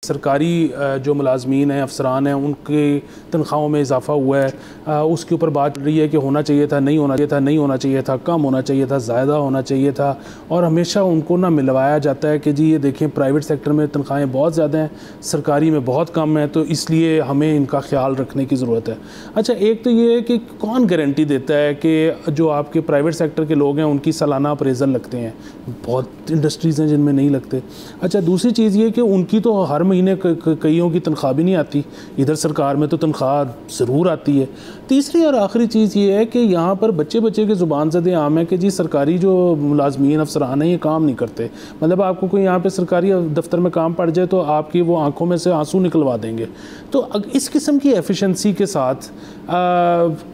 सरकारी जो मुलाजमीन हैं, अफसरान हैं, उनके तनख्वाहों में इजाफ़ा हुआ है। उसके ऊपर बात रही है कि होना चाहिए था, नहीं होना चाहिए था, नहीं होना चाहिए था, कम होना चाहिए था, ज़्यादा होना चाहिए था। और हमेशा उनको ना मिलवाया जाता है कि जी ये देखें प्राइवेट सेक्टर में तनख्वाहें बहुत ज़्यादा हैं, सरकारी में बहुत कम है, तो इसलिए हमें इनका ख्याल रखने की ज़रूरत है। अच्छा, एक तो ये है कि कौन गारंटी देता है कि जो आपके प्राइवेट सेक्टर के लोग हैं उनकी सालाना अप्रेज़ल लगते हैं? बहुत इंडस्ट्रीज़ हैं जिनमें नहीं लगते। अच्छा, दूसरी चीज़ ये कि उनकी तो हर महीने कईयों की तनख्वाह भी नहीं आती, इधर सरकार में तो तनख्वाह ज़रूर आती है। तीसरी और आखिरी चीज़ ये है कि यहाँ पर बच्चे की ज़ुबान ज़द आम है कि जी सरकारी जो मुलाजमीन अफसरान हैं ये काम नहीं करते। मतलब आपको कोई यहाँ पे सरकारी दफ्तर में काम पड़ जाए तो आपकी वो आंखों में से आंसू निकलवा देंगे। तो इस किस्म की एफिशिएंसी के साथ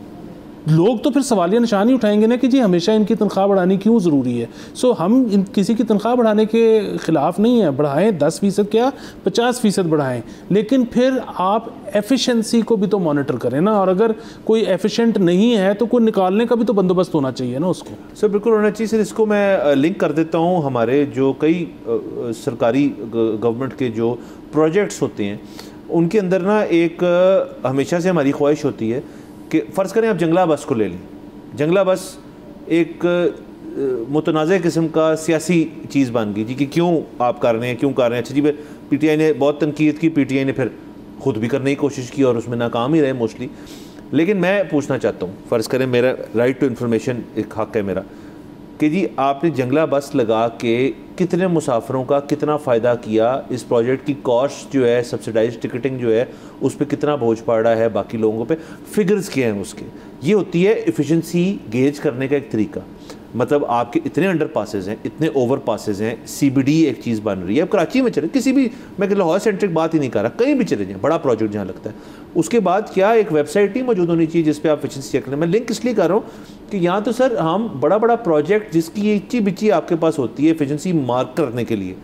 लोग तो फिर सवालिया निशान ही उठाएंगे ना कि जी हमेशा इनकी तनख्वाह बढ़ानी क्यों ज़रूरी है। हम किसी की तनख्वाह बढ़ाने के ख़िलाफ़ नहीं है, बढ़ाएं 10% क्या 50% बढ़ाएं, लेकिन फिर आप एफिशिएंसी को भी तो मॉनिटर करें ना। और अगर कोई एफिशिएंट नहीं है तो कोई निकालने का भी तो बंदोबस्त होना चाहिए ना उसको। सर बिल्कुल होना चाहिए सर। इसको मैं लिंक कर देता हूँ, हमारे जो कई सरकारी गवर्नमेंट के जो प्रोजेक्ट्स होते हैं उनके अंदर ना एक हमेशा से हमारी ख्वाहिश होती है कि फ़र्ज़ करें आप जंगला बस को ले लें। जंगला बस एक मुतनाज़ किस्म का सियासी चीज़ बन गई जी कि क्यों आप कर रहे हैं, क्यों कर रहे हैं। अच्छा जी, पीटीआई ने बहुत तनकीद की, पीटीआई ने फिर ख़ुद भी करने की कोशिश की और उसमें नाकाम ही रहे मोस्टली। लेकिन मैं पूछना चाहता हूँ, फ़र्ज़ करें मेरा राइट टू इन्फॉर्मेशन एक हक़ है मेरा, कि जी आपने जंगला बस लगा के कितने मुसाफिरों का कितना फ़ायदा किया, इस प्रोजेक्ट की कॉस्ट जो है, सब्सिडाइज टिकटिंग जो है उस पर कितना बोझ पड़ रहा है बाकी लोगों पे, फिगर्स क्या हैं उसके। ये होती है एफिशिएंसी गेज करने का एक तरीका। मतलब आपके इतने अंडर पासेज हैं, इतने ओवर पासेज हैं, सीबीडी एक चीज़ बन रही है। अब कराची में चले, किसी भी, मैं लाहौर सेंट्रिक बात ही नहीं कर रहा, कहीं भी चले जाएँ, बड़ा प्रोजेक्ट जहाँ लगता है, उसके बाद क्या एक वेबसाइट ही मौजूद होनी चाहिए जिस पे आप एफिशिएंसी चेक करें। मैं लिंक इसलिए कर रहा हूँ कि यहाँ तो सर हम बड़ा प्रोजेक्ट जिसकी ये इच्ची बिच्ची आपके पास होती है एफिशिएंसी मार्क करने के लिए,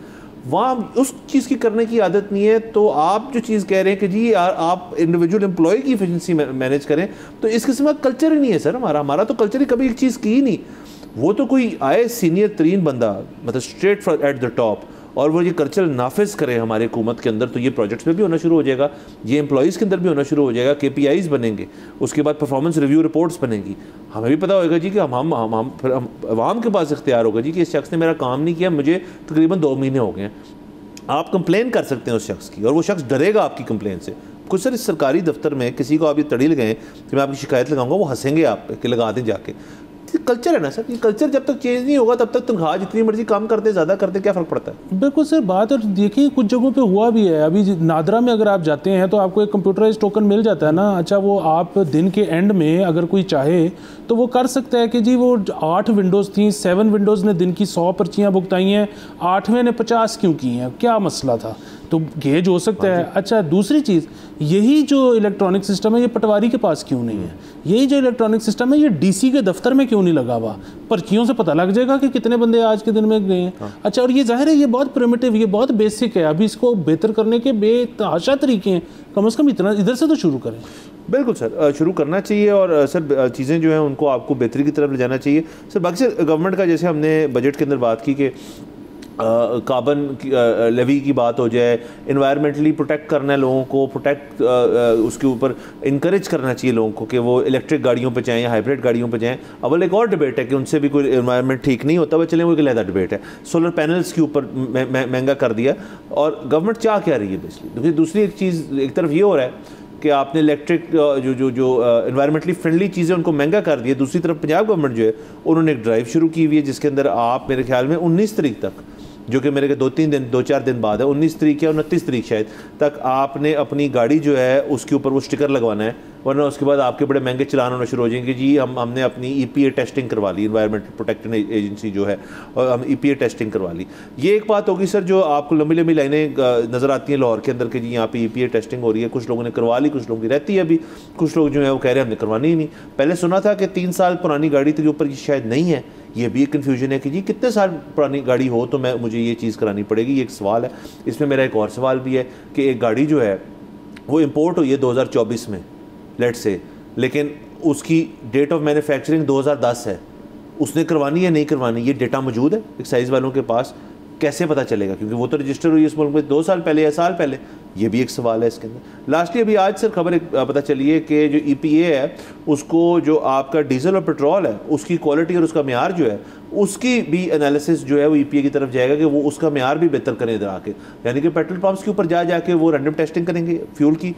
वहाँ उस चीज़ की करने की आदत नहीं है। तो आप जो चीज़ कह रहे हैं कि जी यार आप इंडिविजुअल एम्प्लॉय की एफिशिएंसी मैनेज करें, तो इस किस्म का कल्चर ही नहीं है सर। हमारा तो कल्चर ही कभी एक चीज़ की ही नहीं। वो तो कोई आए सीनियर तरीन बंदा, मतलब स्ट्रेट एट द टॉप, और वो ये कल्चर नाफिज करे हमारे हुकूमत के अंदर, तो ये प्रोजेक्ट्स में भी होना शुरू हो जाएगा, ये एम्प्लॉइज़ के अंदर भी होना शुरू हो जाएगा, KPIs बनेंगे, उसके बाद परफॉर्मेंस रिव्यू रिपोर्ट्स बनेंगी। हमें भी पता होगा जी कि हम अवाम के पास इख्तियार होगा जी कि इस शख्स ने मेरा काम नहीं किया, मुझे तकरीबन 2 महीने हो गए हैं। आप कंप्लेन कर सकते हैं उस शख्स की और वो शख्स डरेगा आपकी कंप्लेन से। कुछ सर इस सरकारी दफ्तर में किसी को आप ये तड़ी लगाएं कि मैं आपकी शिकायत लगाऊंगा, वो हंसेंगे आप पे कि लगा दें जाके। कल्चर है ना सर, ये कल्चर जब तक चेंज नहीं होगा तब तक तनख्वाह जितनी मर्जी कम करते ज़्यादा करते क्या फ़र्क पड़ता है। बिल्कुल सर बात। और देखिए कुछ जगहों पे हुआ भी है, अभी नादरा में अगर आप जाते हैं तो आपको एक कंप्यूटराइज टोकन मिल जाता है ना। अच्छा, वो आप दिन के एंड में अगर कोई चाहे तो वो कर सकता है कि जी वो 8 विंडोज़ थी, 7 विंडोज़ ने दिन की 100 पर्चियाँ भुगताई हैं, 8वें ने 50 क्यों की हैं, क्या मसला था, तो गेज हो सकता है। अच्छा, दूसरी चीज़, यही जो इलेक्ट्रॉनिक सिस्टम है ये पटवारी के पास क्यों नहीं है? यही जो इलेक्ट्रॉनिक सिस्टम है ये DC के दफ्तर में क्यों नहीं लगा हुआ? पर्चियों से पता लग जाएगा कि कितने बंदे आज के दिन में गए हैं। अच्छा, और ये जाहिर है ये बहुत प्रिमिटिव, ये बहुत बेसिक है, अभी इसको बेहतर करने के बेतहाशा तरीके हैं, कम से कम इतना इधर से तो शुरू करें। बिल्कुल सर, शुरू करना चाहिए और सर चीज़ें जो हैं उनको आपको बेहतरी की तरफ ले जाना चाहिए सर। बाकी सर गवर्नमेंट का, जैसे हमने बजट के अंदर बात की कि कार्बन लेवी की बात हो जाए, इन्वायरमेंटली प्रोटेक्ट करना है लोगों को, उसके ऊपर इनकरेज करना चाहिए लोगों को कि वो इलेक्ट्रिक गाड़ियों पे जाएँ या हाइब्रिड गाड़ियों पे जाएँ। अव्वल एक और डिबेट है कि उनसे भी कोई इन्वायरमेंट ठीक नहीं होता, वह चलें, वो एक अलग डिबेट है। सोलर पैनल्स के ऊपर महंगा कर दिया, और गवर्नमेंट चाह क्या रही है बेसिकली। दूसरी एक चीज़, एक तरफ ये हो रहा है कि आपने इलेक्ट्रिक जो इन्वायरमेंटली फ्रेंडली चीज़ें उनको महंगा कर दिया, दूसरी तरफ पंजाब गवर्नमेंट जो है उन्होंने एक ड्राइव शुरू की हुई है जिसके अंदर आप मेरे ख्याल में 19 तारीख तक, जो कि मेरे के 2-4 दिन बाद है, 19 तारीख या 29 तारीख शायद तक, आपने अपनी गाड़ी जो है उसके ऊपर वो स्टिकर लगवाना है, वरना उसके बाद आपके बड़े महंगे चलान होना शुरू हो जाएंगे। जी हमने अपनी EPA टेस्टिंग करवा ली, इन्वायरमेंटल प्रोटेक्शन एजेंसी जो है, और हम EPA टेस्टिंग करवा ली। ये एक बात होगी सर जो आपको लंबी लंबी लाइनें नज़र आती हैं लाहौर के अंदर कि जी यहाँ पे EPA टेस्टिंग हो रही है, कुछ लोगों ने करवा ली, कुछ लोगों की रहती है अभी, कुछ लोग जो है वो कह रहे हैं हमने करवानी ही नहीं। पहले सुना था कि 3 साल पुरानी गाड़ी के ऊपर ये शायद नहीं है, ये भी एक कन्फ्यूजन है कि जी कितने साल पुरानी गाड़ी हो तो मुझे ये चीज़ करानी पड़ेगी, ये एक सवाल है। इसमें मेरा एक और सवाल भी है कि एक गाड़ी जो है वो इम्पोर्ट हुई है 2024 में लेट से, लेकिन उसकी डेट ऑफ मैन्युफैक्चरिंग 2010 है, उसने करवानी है नहीं करवानी, ये डेटा मौजूद है एक्साइज वालों के पास। कैसे पता चलेगा? क्योंकि वो तो रजिस्टर हुई इस मुल्क में 2 साल पहले या साल पहले, ये भी एक सवाल है इसके अंदर। लास्टली अभी आज सर खबर एक पता चली है कि जो EPA है उसको जो आपका डीजल और पेट्रोल है उसकी क्वालिटी और उसका म्यार जो है उसकी भी एनालिसिस जो है वो EPA की तरफ जाएगा कि वो उसका म्यार भी बेहतर करें इधर आके, यानी कि पेट्रोल पंप्स के ऊपर जाके वो रैंडम टेस्टिंग करेंगे फ्यूल की।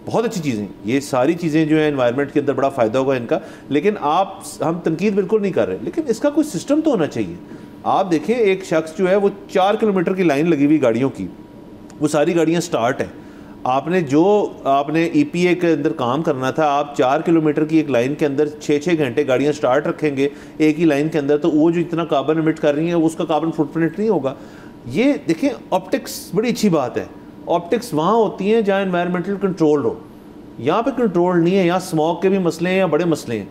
बहुत अच्छी चीज़ें, ये सारी चीज़ें जो है एनवायरनमेंट के अंदर बड़ा फ़ायदा होगा इनका। लेकिन हम तनकीद बिल्कुल नहीं कर रहे, लेकिन इसका कोई सिस्टम तो होना चाहिए। आप देखें एक शख्स जो है वो 4 किलोमीटर की लाइन लगी हुई गाड़ियों की, वो सारी गाड़ियाँ स्टार्ट हैं। आपने EPA के अंदर काम करना था, आप 4 किलोमीटर की एक लाइन के अंदर 6-6 घंटे गाड़ियाँ स्टार्ट रखेंगे एक ही लाइन के अंदर, तो वो जो इतना कार्बन एमिट कर रही है उसका कार्बन फुटप्रिंट नहीं होगा। ये देखें ऑप्टिक्स बड़ी अच्छी बात है, ऑप्टिक्स वहाँ होती हैं जहाँ एनवायरमेंटल कंट्रोल हो। यहाँ पे कंट्रोल नहीं है, यहाँ स्मॉग के भी मसले हैं या बड़े मसले हैं,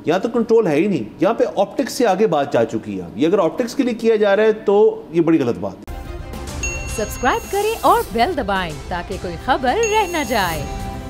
यहाँ तो कंट्रोल है ही नहीं। यहाँ पे ऑप्टिक्स से आगे बात जा चुकी है। ये अगर ऑप्टिक्स के लिए किया जा रहा है तो ये बड़ी गलत बात है। सब्सक्राइब करें और बेल दबाएं ताकि कोई खबर रह न जाए।